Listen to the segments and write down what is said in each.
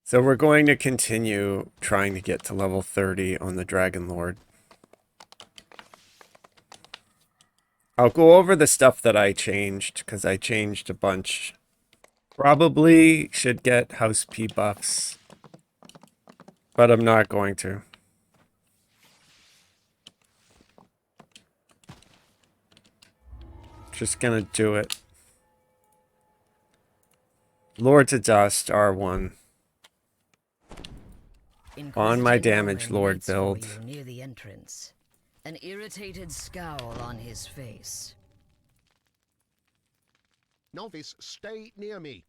So we're going to continue trying to get to level 30 on the Dragon Lord. I'll go over the stuff that I changed, because I changed a bunch. Probably should get House P buffs, but I'm not going to. Just gonna do it. Lords of Dust, R1. On my damage lord build. Near the entrance. An irritated scowl on his face. Novice, stay near me.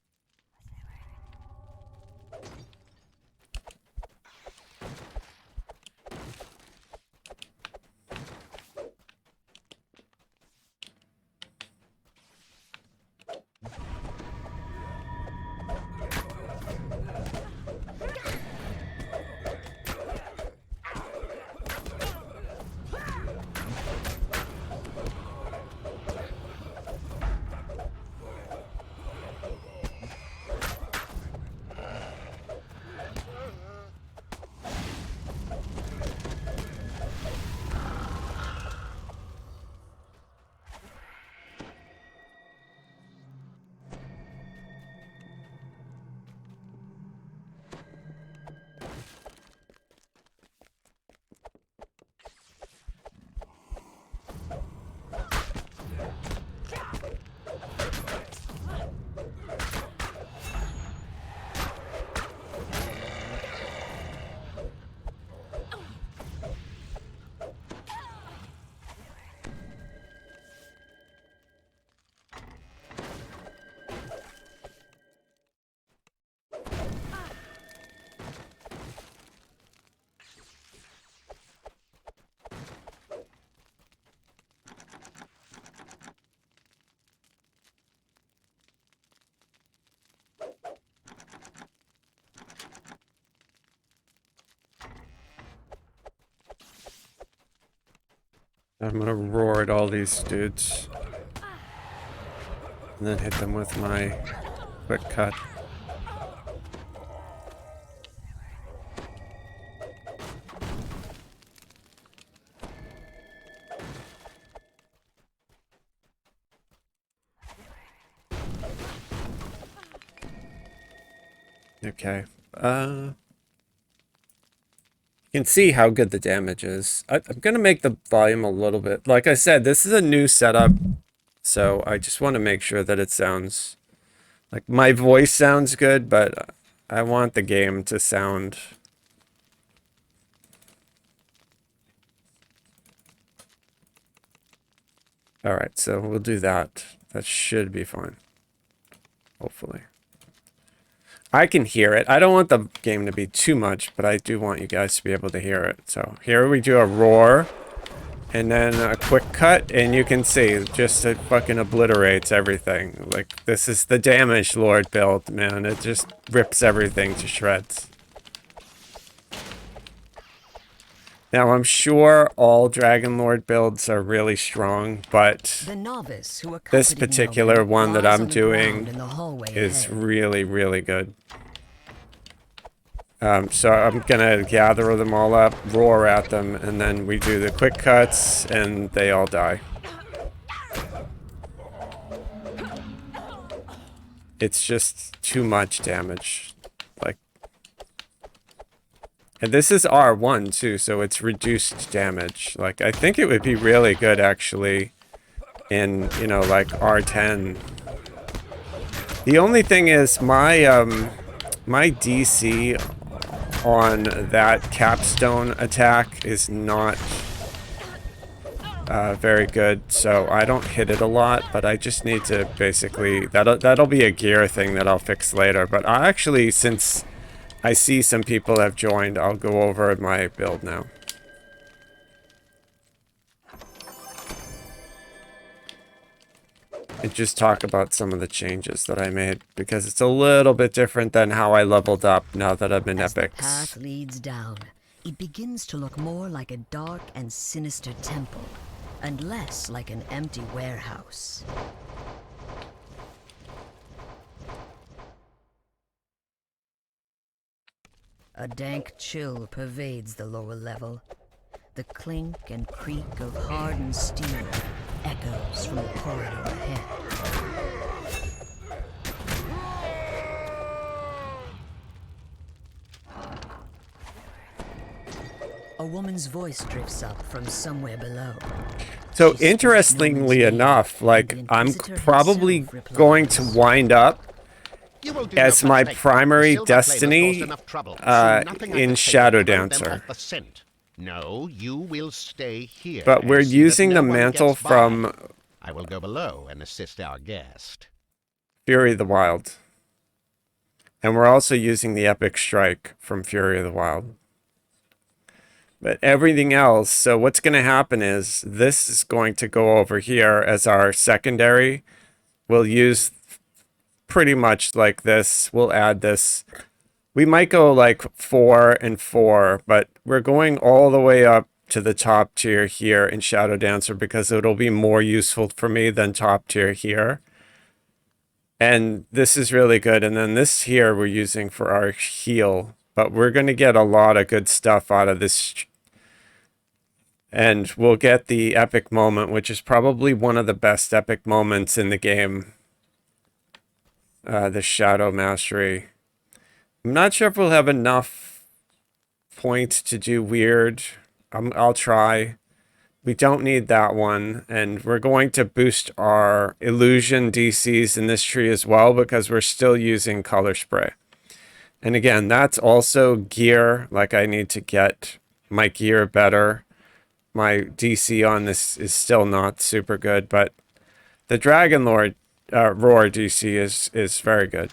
I'm gonna roar at all these dudes. And then hit them with my quick cut. Okay. You can see how good the damage is. I'm going to make the volume a little bit. Like I said, this is a new setup, so I just want to make sure that it sounds... Like, my voice sounds good, but I want the game to sound... Alright, so we'll do that. That should be fine. Hopefully. I can hear it. I don't want the game to be too much, but I do want you guys to be able to hear it. So here we do a roar, and then a quick cut, and you can see just it fucking obliterates everything. Like, this is the damage lord build, man. It just rips everything to shreds. Now, I'm sure all Dragon Lord builds are really strong, but this particular one that I'm doing is really, really good. So I'm gonna gather them all up, roar at them, and then we do the quick cuts, and they all die. It's just too much damage. Like, and this is R1 too, so it's reduced damage. Like, I think it would be really good actually in, you know, like R10. The only thing is my my DC on that capstone attack is not very good, so I don't hit it a lot, but I just need to basically, that'll be a gear thing that I'll fix later. But I actually, since I see some people have joined, I'll go over my build now. And just talk about some of the changes that I made, because it's a little bit different than how I leveled up now that I'm in Epics. The path leads down. It begins to look more like a dark and sinister temple, and less like an empty warehouse. A dank chill pervades the lower level. The clink and creak of hardened steel echoes from the corridor ahead. A woman's voice drifts up from somewhere below. So She speaks interestingly no one's name, enough, like and the I'm Inquisitor probably himself going to replies. wind up You will do as no my such thing. primary The Silver Flamer's destiny caused enough trouble. See nothing I in can say Shadow to throw them Dancer. off the scent. No, you will stay here. But we're and see that using no the one mantle gets by. from I will go below and assist our guest. Fury of the Wild. And we're also using the Epic Strike from Fury of the Wild. But everything else, so what's going to happen is this is going to go over here as our secondary. We'll use pretty much like this. We'll add this. We might go like 4 and 4, but we're going all the way up to the top tier here in Shadow Dancer because it'll be more useful for me than top tier here. And this is really good. And then this here we're using for our heal. But we're going to get a lot of good stuff out of this. And we'll get the epic moment, which is probably one of the best epic moments in the game. The Shadow Mastery. I'm not sure if we'll have enough points to do weird. I'll try. We don't need that one. And we're going to boost our illusion DCs in this tree as well because we're still using color spray. And again, that's also gear. Like I need to get my gear better. My DC on this is still not super good, but the Dragon Lord Roar DC is very good.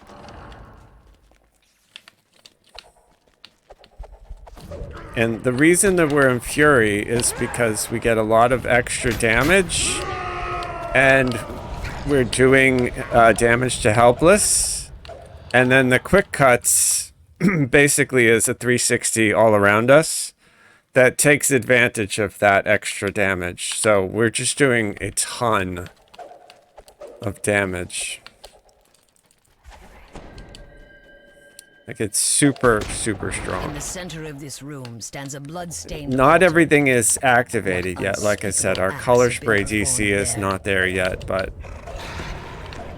And the reason that we're in Fury is because we get a lot of extra damage, and we're doing damage to Helpless, and then the quick cuts basically is a 360 all around us. That takes advantage of that extra damage. So we're just doing a ton of damage. Like it's super, super In strong. the center of this room stands a blood-stained Not altar. everything is activated yet. Like I said, our Unspeakable color acts have spray been DC performed is there. not there yet, but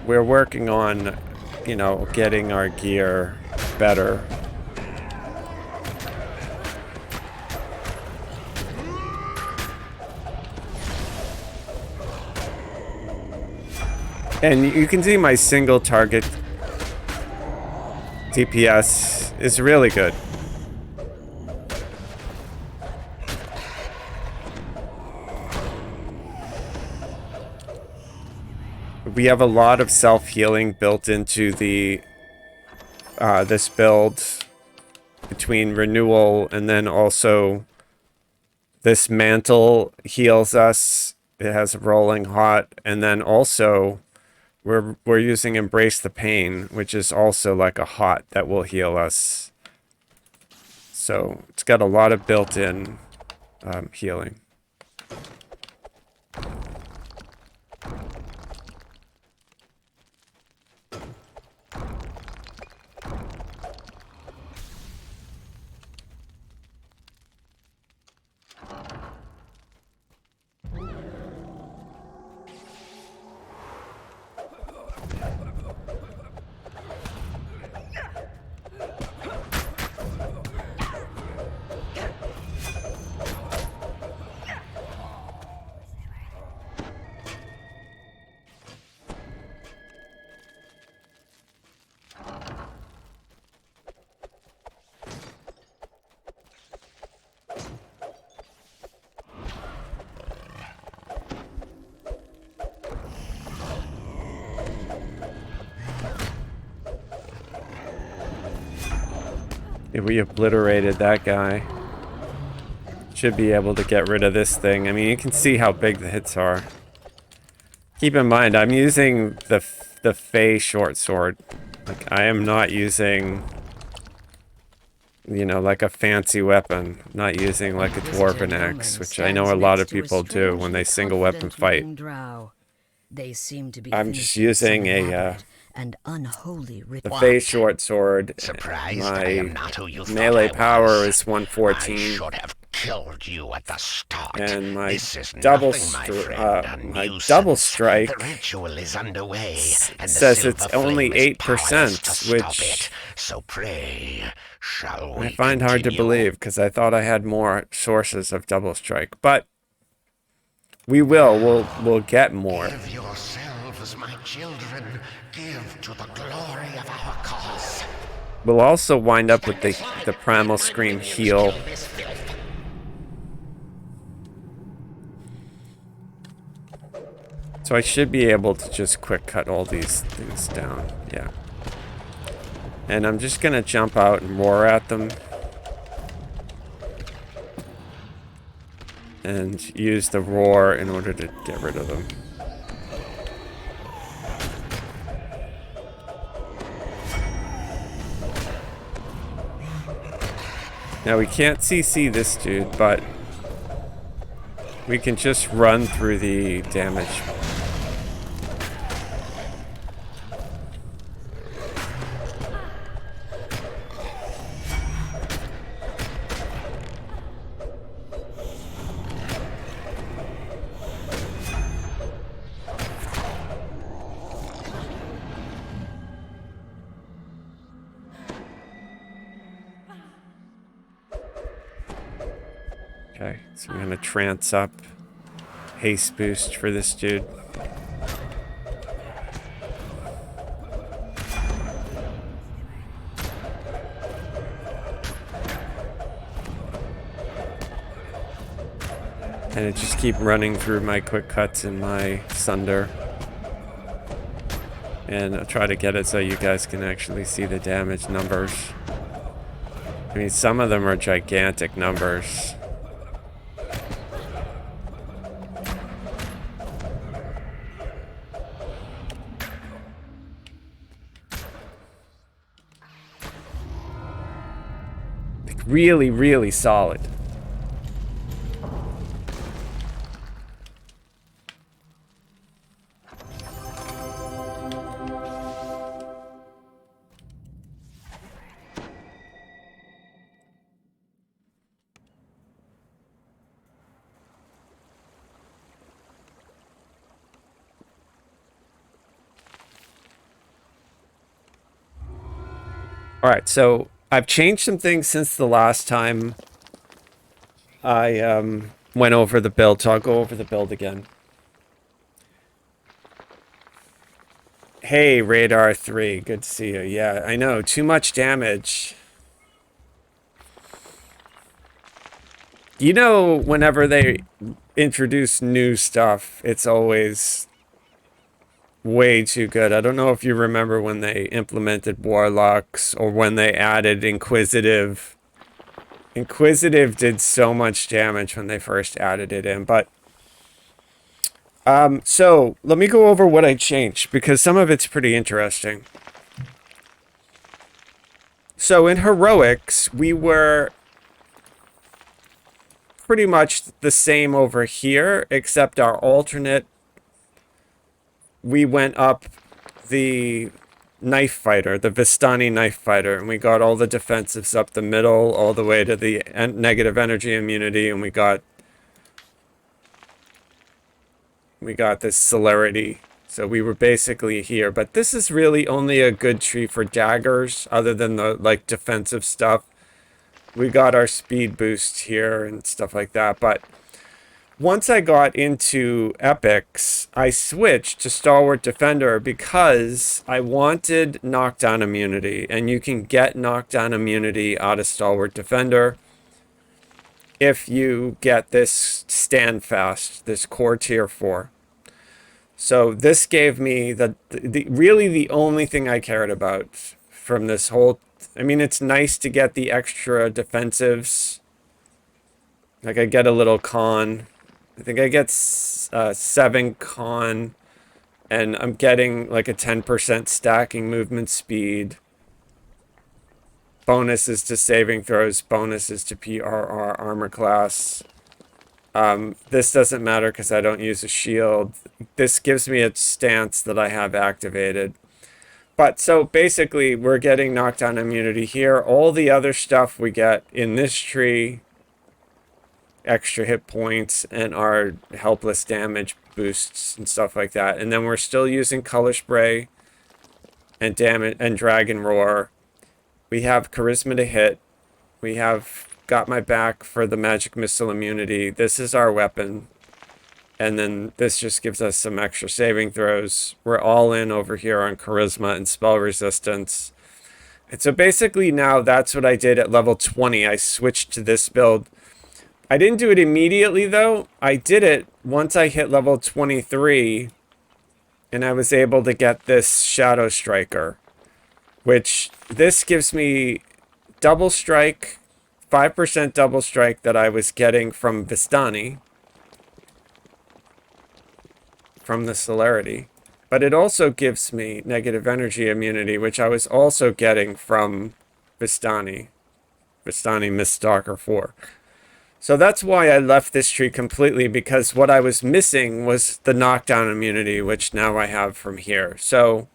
we're working on, you know, getting our gear better. And you can see my single target DPS is really good. We have a lot of self-healing built into the this build between renewal and then also this mantle heals us. It has a rolling hot, and then also we're using Embrace the Pain, which is also like a hot that will heal us. So it's got a lot of built-in healing. Yeah, we obliterated that guy. Should be able to get rid of this thing. I mean, you can see how big the hits are. Keep in mind, I'm using the Fey short sword. Like, I am not using, you know, like a fancy weapon. Not using like a dwarven axe, which I know a lot of people do when they single weapon fight. They seem to be I'm just finishing some using a elaborate and unholy The ritual. phase short sword. Surprised I am My not who you thought melee I power was. is I 114. should have killed you at the start. And my This is double nothing, my friend. A my nuisance. double strike The ritual is underway, and the says it's silver only flame is powerless to 8%, stop it. which So pray, shall we I find hard to continue? believe because I thought I had more sources of double strike. But we will. We'll get more. Give yourselves, my children. Give to the glory of our cause. We'll also wind up with the Primal Scream heal. Kill this filth. So I should be able to just quick cut all these things down. Yeah. And I'm just gonna jump out and roar at them. And use the roar in order to get rid of them. Now we can't CC this dude, but we can just run through the damage. Okay, so I'm gonna trance up haste boost for this dude. And it just keep running through my quick cuts and my sunder. And I'll try to get it so you guys can actually see the damage numbers. I mean, some of them are gigantic numbers. Like really, really solid. Alright, so I've changed some things since the last time I went over the build, so I'll go over the build again. Hey, Radar 3, good to see you. Yeah, I know, too much damage. You know, whenever they introduce new stuff, it's always way too good. I don't know if you remember when they implemented Warlocks or when they added Inquisitive. Inquisitive did so much damage when they first added it in, but so let me go over what I changed because some of it's pretty interesting. So in Heroics, we were pretty much the same over here, except our alternate, we went up the knife fighter, the Vistani knife fighter, and we got all the defensives up the middle, all the way to the negative energy immunity, and we got this celerity. So we were basically here, but this is really only a good tree for daggers, other than the like defensive stuff. We got our speed boost here and stuff like that, but once I got into epics, I switched to Stalwart Defender because I wanted knockdown immunity, and you can get knockdown immunity out of Stalwart Defender if you get this Standfast, this core tier 4. So this gave me really the only thing I cared about from this whole. I mean, it's nice to get the extra defensives. Like I get a little con. I think I get 7 con, and I'm getting like a 10% stacking movement speed. Bonuses to saving throws, bonuses to PRR armor class. This doesn't matter because I don't use a shield. This gives me a stance that I have activated. But so basically, we're getting knockdown immunity here. All the other stuff we get in this tree, extra hit points and our helpless damage boosts and stuff like that. And then we're still using color spray and damage and dragon roar. We have charisma to hit. We have got my back for the magic missile immunity. This is our weapon. And then this just gives us some extra saving throws. We're all in over here on charisma and spell resistance. And so basically now that's what I did at level 20. I switched to this build. I didn't do it immediately though. I did it once I hit level 23 and I was able to get this Shadow Striker, which this gives me double strike, 5% double strike that I was getting from Vistani, from the celerity, but it also gives me negative energy immunity, which I was also getting from Vistani Miststalker 4. So that's why I left this tree completely, because what I was missing was the knockdown immunity, which now I have from here. So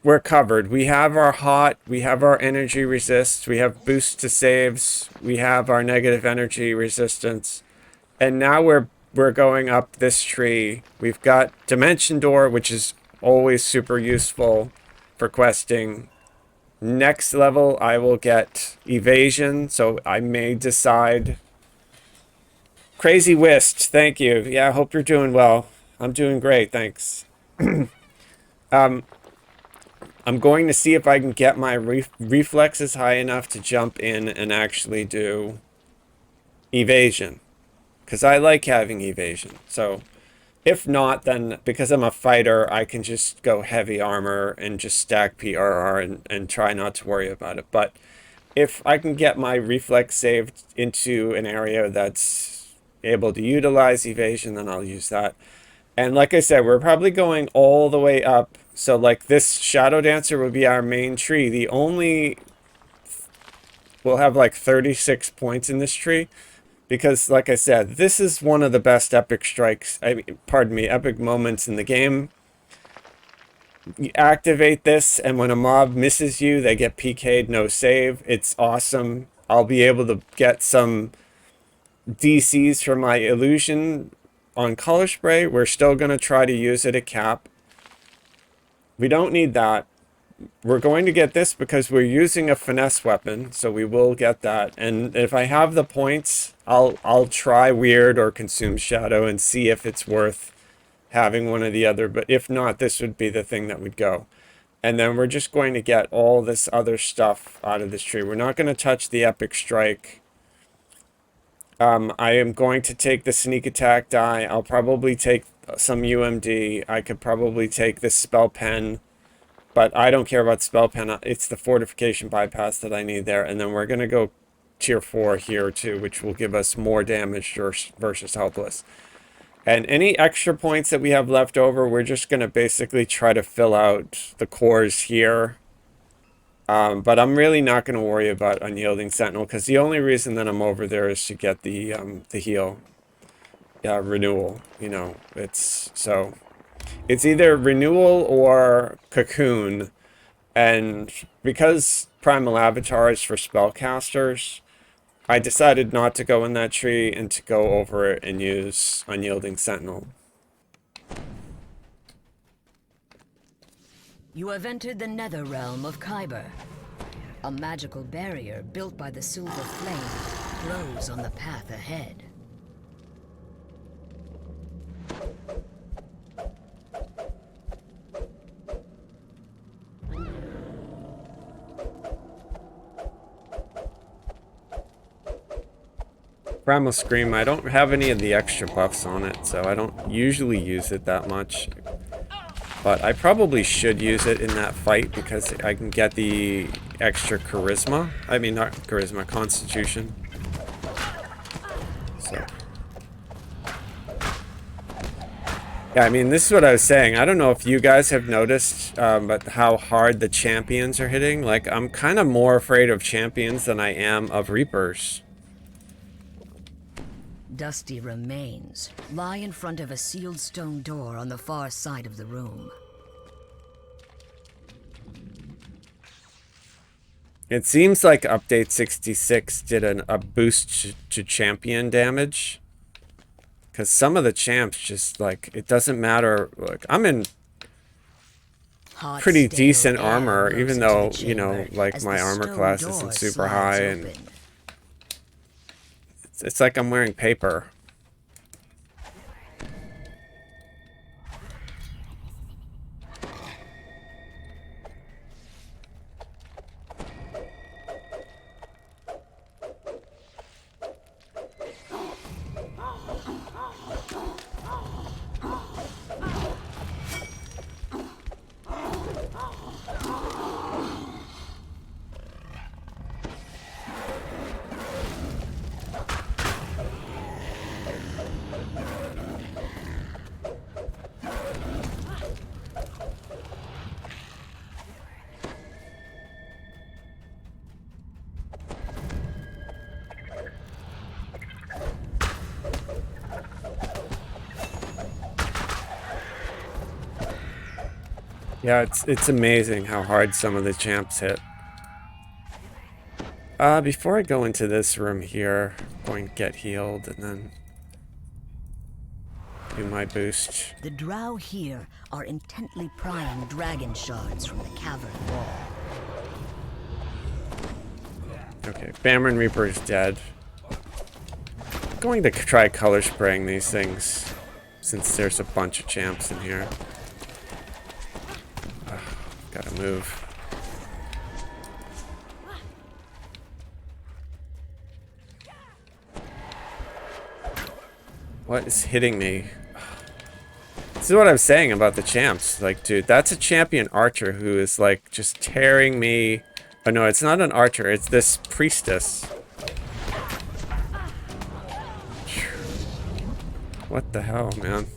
we're covered. We have our hot, we have our energy resist, we have boost to saves, we have our negative energy resistance, and now we're going up this tree. We've got Dimension Door, which is always super useful for questing. Next level, I will get Evasion, so I may decide. Crazy Whist, thank you. Yeah, I hope you're doing well. I'm doing great, thanks. I'm going to see if I can get my reflexes high enough to jump in and actually do Evasion, because I like having Evasion. So if not, then because I'm a fighter, I can just go heavy armor and just stack PRR and try not to worry about it. But if I can get my reflex saved into an area that's able to utilize evasion, then I'll use that. And like I said, we're probably going all the way up. So like this Shadow Dancer would be our main tree. We'll have like 36 points in this tree. Because, like I said, this is one of the best epic strikes, epic moments in the game. You activate this, and when a mob misses you, they get PK'd, no save. It's awesome. I'll be able to get some DCs for my illusion on color spray. We're still going to try to use it at cap. We don't need that. We're going to get this because we're using a finesse weapon, so we will get that. And if I have the points, I'll try weird or consume shadow and see if it's worth having one or the other. But if not, this would be the thing that would go. And then we're just going to get all this other stuff out of this tree. We're not going to touch the epic strike. I am going to take the sneak attack die. I'll probably take some UMD. I could probably take this spell pen. But I don't care about spell pen. It's the fortification bypass that I need there. And then we're going to go tier 4 here too, which will give us more damage versus helpless. And any extra points that we have left over, we're just going to basically try to fill out the cores here. But I'm really not going to worry about Unyielding Sentinel, because the only reason that I'm over there is to get the heal renewal. You know, it's either renewal or cocoon, and because Primal Avatar is for spellcasters, I decided not to go in that tree and to go over it and use Unyielding Sentinel. You have entered the nether realm of Kyber. A magical barrier built by the Silver Flame glows on the path ahead. Primal Scream, I don't have any of the extra buffs on it, so I don't usually use it that much. But I probably should use it in that fight because I can get the extra charisma. I mean, not charisma, constitution. So. Yeah, I mean, this is what I was saying. I don't know if you guys have noticed, but how hard the champions are hitting. Like, I'm kind of more afraid of champions than I am of Reapers. Dusty remains lie in front of a sealed stone door on the far side of the room. It seems like update 66 did a boost to champion damage. Because some of the champs just, like, it doesn't matter. Like, I'm in Hot, pretty stale decent air armor, blows even into the though, you know, chamber like, as my the armor stone class door isn't super slides high, and open. it's like I'm wearing paper. Yeah, it's amazing how hard some of the champs hit. Before I go into this room here, I'm going to get healed and then do my boost. The drow here are intently prying dragon shards from the cavern wall. Okay, Bamron Reaper is dead. I'm going to try color spraying these things, since there's a bunch of champs in here. Ugh, gotta move. What is hitting me? This is what I'm saying about the champs. Like, dude, that's a champion archer who is, like, just tearing me. Oh, no, it's not an archer. It's this priestess. What the hell, man?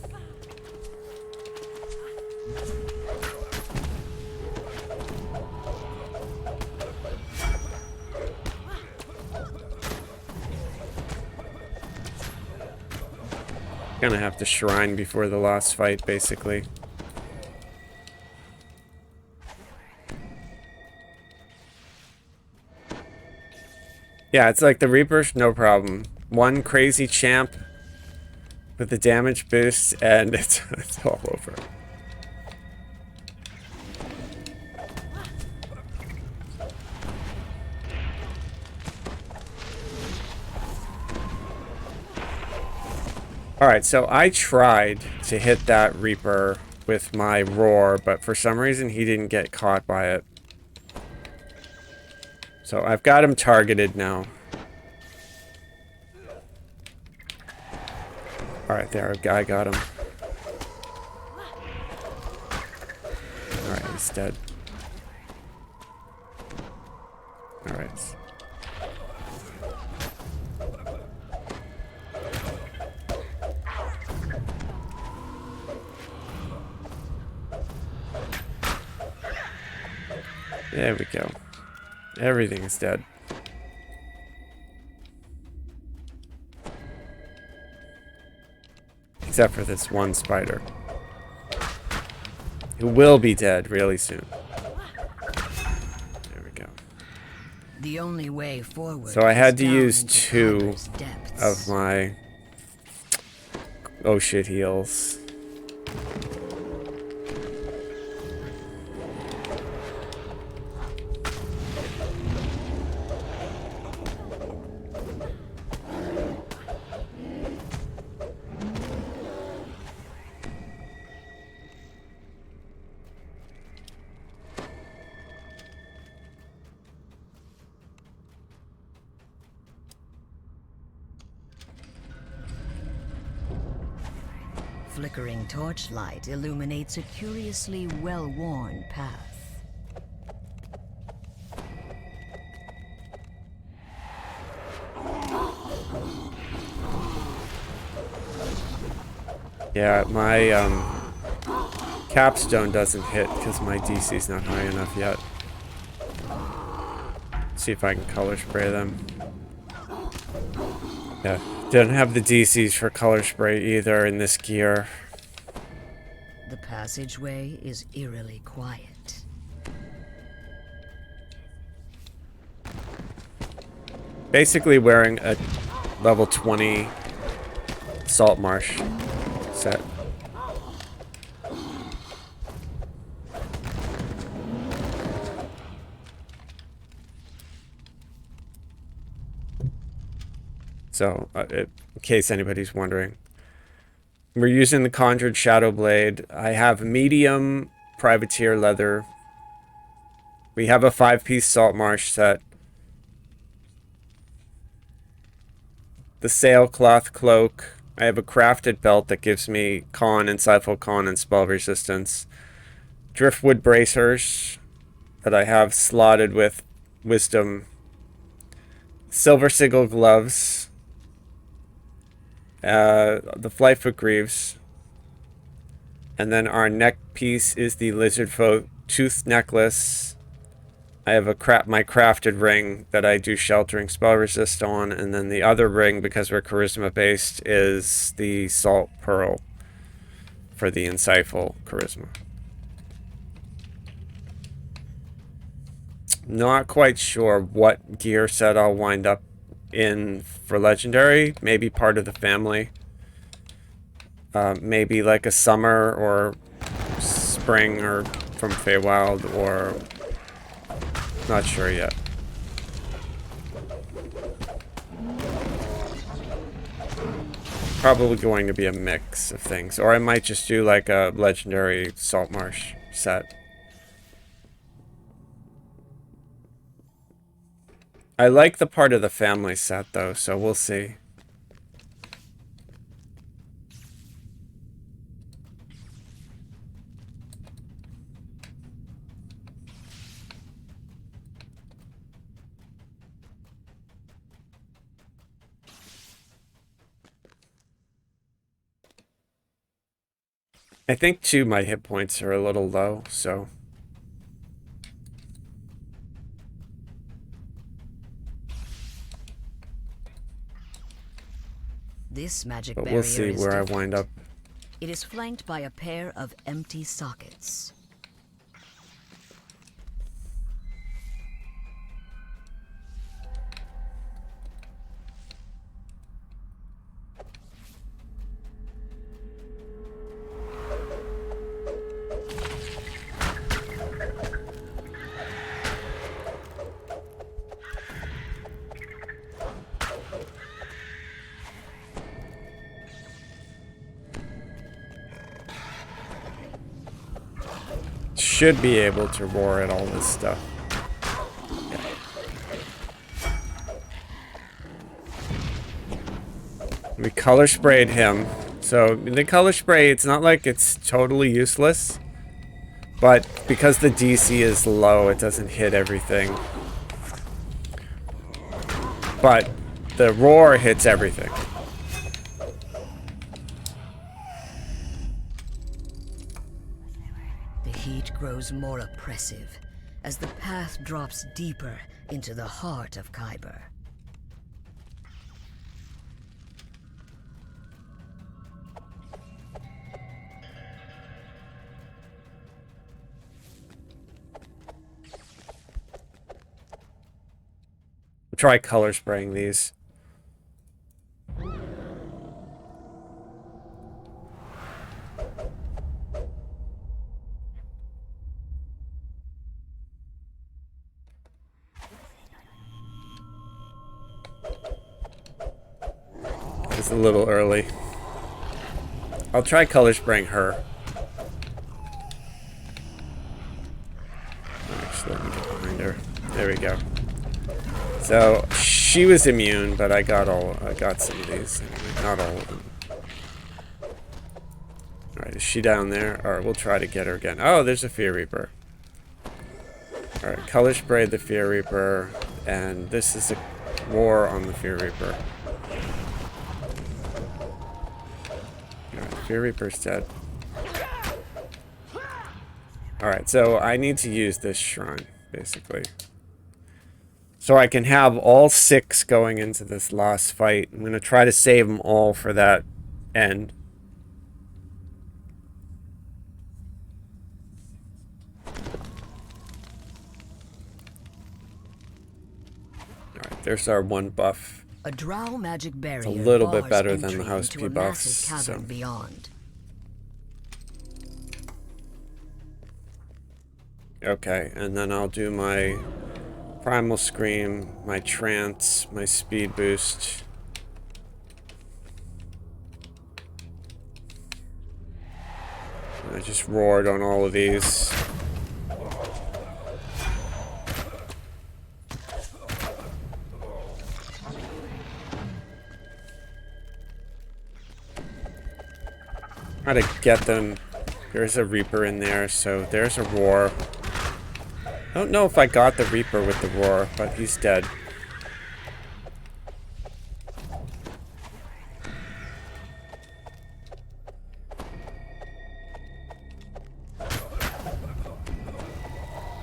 Gonna have to shrine before the last fight, basically. Yeah, it's like the Reapers, no problem. One crazy champ with the damage boost, and it's all over. Alright, so I tried to hit that Reaper with my roar, but for some reason he didn't get caught by it. So I've got him targeted now. Alright, there, I got him. Alright, he's dead. Alright. There we go. Everything is dead. Except for this one spider. Who will be dead really soon. There we go. The only way forward. So I had is to down use into 2 Kyber's depths. of my oh shit heals. Flickering torchlight illuminates a curiously well-worn path. Yeah, my capstone doesn't hit because my DC's not high enough yet. See if I can color spray them. Yeah, don't have the DCs for color spray either in this gear. The passageway is eerily quiet. Basically wearing a level 20 Salt Marsh set. So, in case anybody's wondering. We're using the Conjured Shadow Blade. I have medium Privateer leather. We have a 5-piece Salt Marsh set. The Sailcloth Cloak. I have a crafted belt that gives me con and Stifle Con and spell resistance. Driftwood Bracers that I have slotted with Wisdom. Silver Sigil Gloves. The Flightfoot Greaves. And then our neck piece is the Lizard Folk Tooth Necklace. I have my crafted ring that I do sheltering spell resist on, and then the other ring, because we're charisma based, is the Salt Pearl for the insightful charisma. Not quite sure what gear set I'll wind up in for legendary. Maybe part of the family. Maybe like a summer or spring or from Feywild, or not sure yet. Probably going to be a mix of things, or I might just do like a legendary Saltmarsh set. I like the part of the family set though, so we'll see. I think too my hit points are a little low, so This magic but barrier we'll see is where I different. wind up. It is flanked by a pair of empty sockets. Should be able to roar at all this stuff. We color sprayed him. So the color spray, it's not like it's totally useless, but because the DC is low, it doesn't hit everything. But the roar hits everything. The heat grows more oppressive as the path drops deeper into the heart of Khyber. Try color spraying these. It's a little early. I'll try color spraying her. Actually, let me get behind her. There we go. So she was immune, but I got some of these. Anyway, not all of them. All right, is she down there? All right, we'll try to get her again. Oh, there's a Fear Reaper. All right, color spray the Fear Reaper, and this is a war on the Fear Reaper. All right, Fear Reaper's dead. All right, so I need to use this shrine, basically. So I can have all 6 going into this last fight. I'm going to try to save them all for that end. Alright, There's our one buff. A drow magic barrier little bit bars better than the entry house into P a buffs, massive cavern so. beyond. Okay, and then I'll do my Primal Scream, my Trance, my Speed Boost. I just roared on all of these. Try to get them. There's a Reaper in there, so there's a roar. I don't know if I got the Reaper with the roar, but he's dead.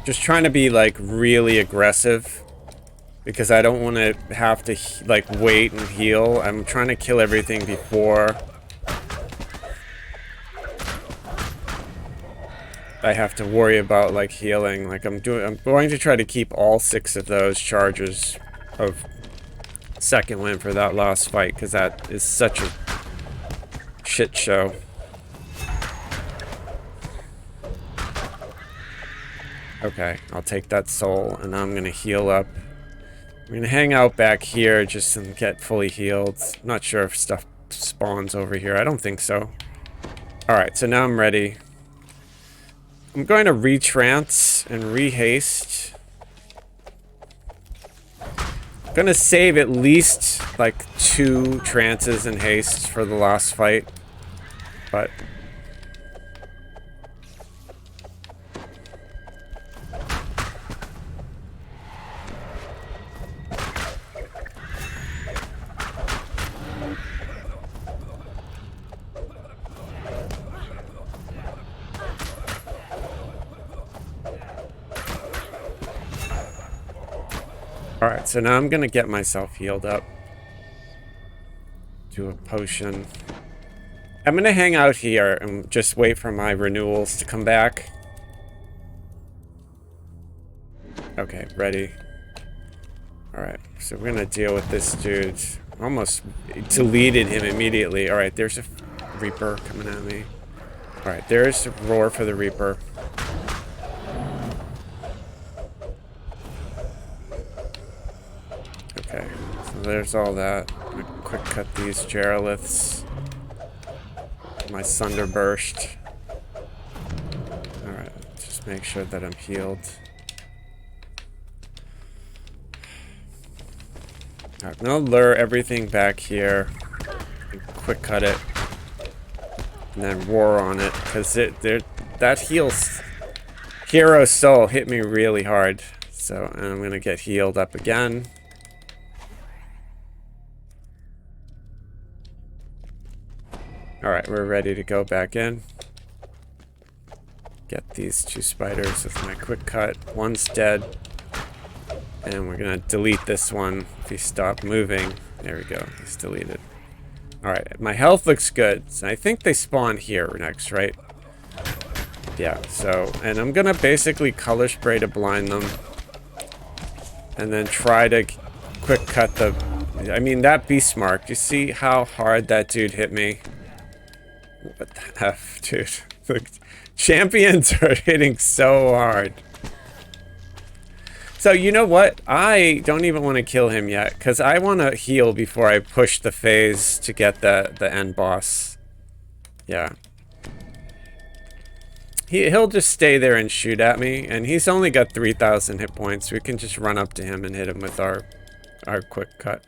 Just trying to be like really aggressive because I don't want to have to like wait and heal. I'm trying to kill everything before I have to worry about like healing. Like I'm going to try to keep all 6 of those charges of second wind for that last fight because that is such a shit show. Okay, I'll take that soul and I'm gonna heal up. I'm gonna hang out back here just to get fully healed. Not sure if stuff spawns over here. I don't think so. Alright, so now I'm ready. I'm going to retrance and rehaste. I'm gonna save at least like 2 trances and hastes for the last fight. But alright, so now I'm gonna get myself healed up. Do a potion. I'm gonna hang out here and just wait for my renewals to come back. Okay, ready. Alright, so we're gonna deal with this dude. Almost deleted him immediately. Alright, there's a Reaper coming at me. Alright, there's a roar for the Reaper. Okay, so there's all that. I'm gonna quick cut these Geraliths. My Sunderburst. Alright, just make sure that I'm healed. Alright, I'm gonna lure everything back here. And quick cut it. And then roar on it. Because that heals. Hero Soul hit me really hard. So I'm gonna get healed up again. Alright, we're ready to go back in. Get these 2 spiders with my quick cut. One's dead. And we're gonna delete this one if he stopped moving. There we go, he's deleted. Alright, my health looks good. So I think they spawn here next, right? Yeah, so, and I'm gonna basically color spray to blind them. And then try to quick cut the... I mean, that beast mark, you see how hard that dude hit me? What the F, dude? The champions are hitting so hard. So, you know what? I don't even want to kill him yet, because I want to heal before I push the phase to get the end boss. Yeah. He'll just stay there and shoot at me, and he's only got 3,000 hit points. We can just run up to him and hit him with our quick cut.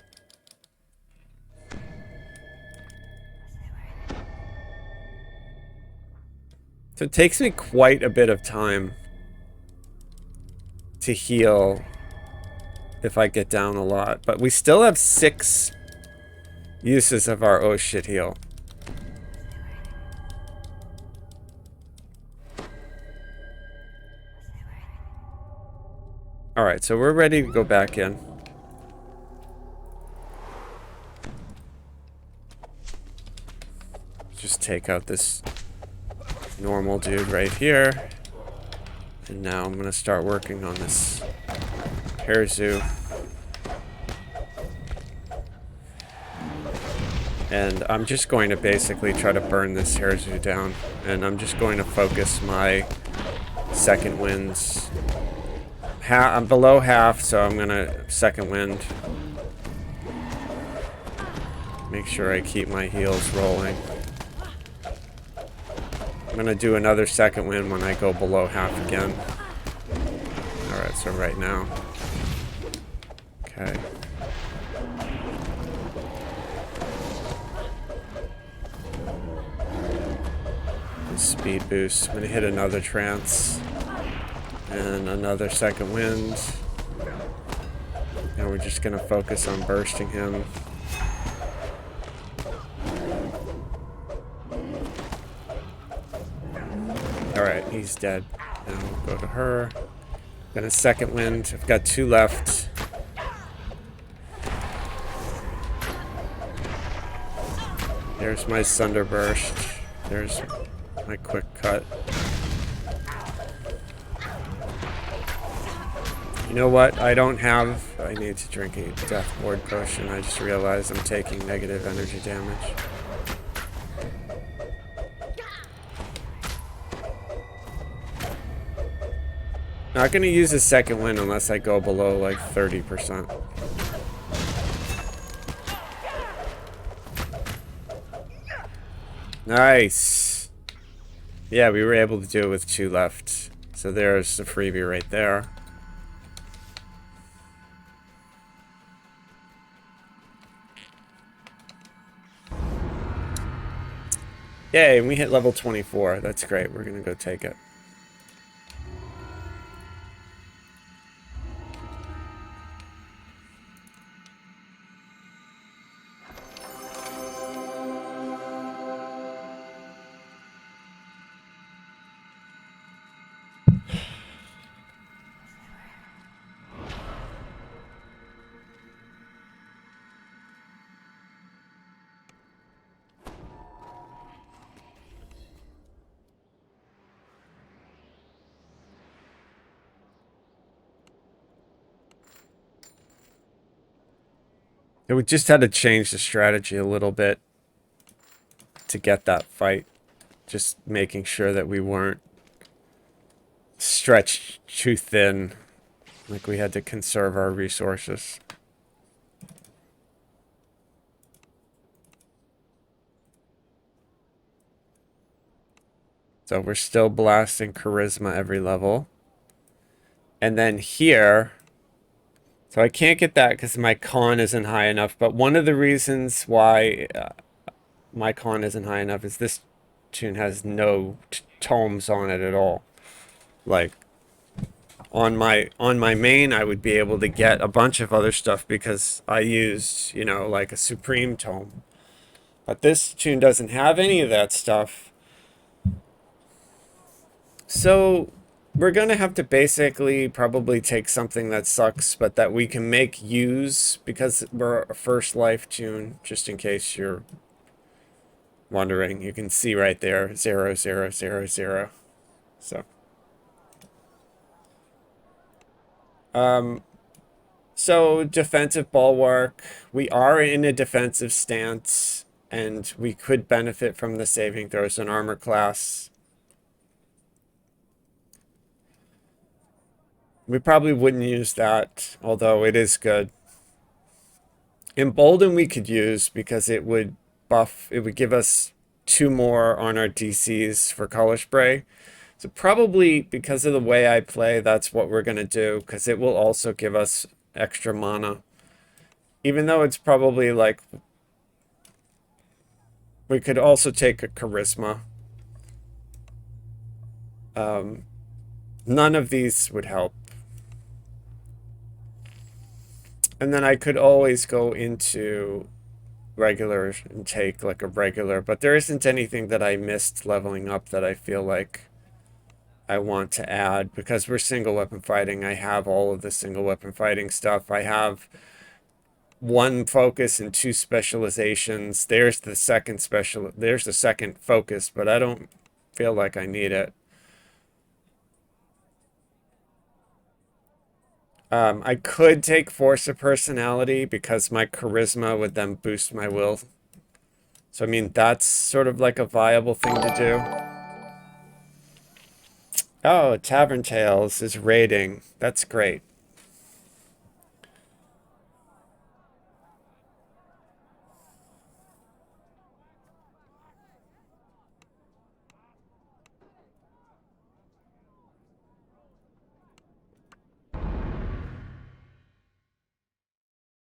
So it takes me quite a bit of time to heal if I get down a lot. But we still have 6 uses of our oh shit heal. Alright, so we're ready to go back in. Just take out this normal dude right here. And now I'm gonna start working on this Hairzu. And I'm just going to basically try to burn this Herzu down. And I'm just going to focus my second winds. I'm below half, so I'm going to second wind. Make sure I keep my heels rolling. I'm going to do another second wind when I go below half again. Alright, so right now. Okay. Speed boost. I'm going to hit another trance. And another second wind. And we're just going to focus on bursting him. Alright, he's dead. Now we'll go to her. Then a second wind. I've got 2 left. There's my Sunderburst. There's my quick cut. You know what? I need to drink a Death Ward potion. I just realized I'm taking negative energy damage. Not gonna use a second wind unless I go below like 30%. Nice. Yeah, we were able to do it with 2 left. So there's the freebie right there. Yay, and we hit level 24. That's great. We're gonna go take it. We just had to change the strategy a little bit to get that fight. Just making sure that we weren't stretched too thin. Like we had to conserve our resources. So we're still blasting charisma every level. And then here... So I can't get that because my con isn't high enough. But one of the reasons why my con isn't high enough is this tune has no tomes on it at all. Like on my main, I would be able to get a bunch of other stuff because I used, you know, like a supreme tome. But this tune doesn't have any of that stuff. So we're going to have to basically probably take something that sucks, but that we can make use because we're a first life tune, just in case you're wondering. You can see right there, 0, 0, 0, 0. So. So defensive bulwark. We are in a defensive stance, and we could benefit from the saving throws in armor class. We probably wouldn't use that, although it is good. Embolden we could use because it would buff, it would give us 2 more on our DCs for Color Spray. So probably because of the way I play, that's what we're going to do, because it will also give us extra mana. Even though it's probably like... We could also take a Charisma. None of these would help. And then I could always go into regular and take like a regular, but there isn't anything that I missed leveling up that I feel like I want to add because we're single weapon fighting. I have all of the single weapon fighting stuff. I have 1 focus and 2 specializations. There's the second focus, but I don't feel like I need it. I could take Force of Personality because my charisma would then boost my will. So, I mean, that's sort of like a viable thing to do. Oh, Tavern Tales is raiding. That's great.